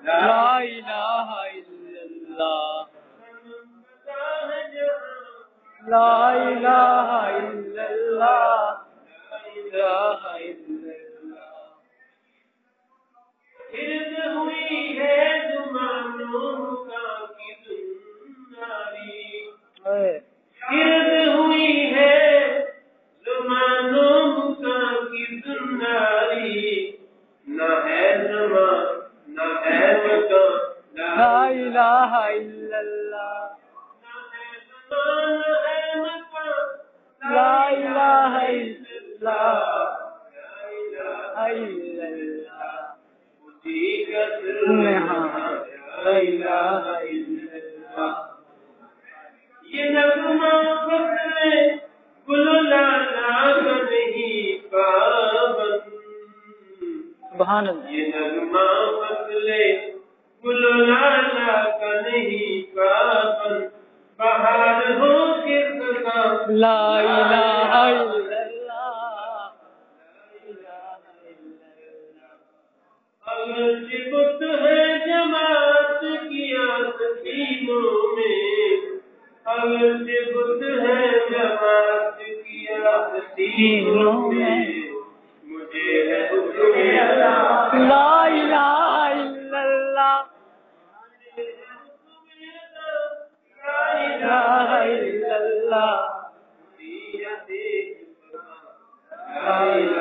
لا الہ الا اللہ لا الہ الا اللہ لا الہ الا اللہ ارد ہوئی ہے زمانوں کا کی زناری ارد ہوئی ہے زمانوں کا کی زناری نہ ہے زمان نہ ہے مکان لا الہ الا اللہ لا الہ الا اللہ الا اللہ اسی کا سر لا الہ الا اللہ یہ نغمہ فخر گل و لالا کا نہیں پابند سبحان اللہ یہ نغمہ فخر گل و لالا کا نہیں پابند بہار ہو کے خزاں لا الہ الا اللہ اگر بت ہے جماعت کی آستینوں میں اگر بت ہے جماعت کی آستینوں میں مجھے ہے حکم اللہ لا الہ الا اللہ لا الہ الا اللہ لا الہ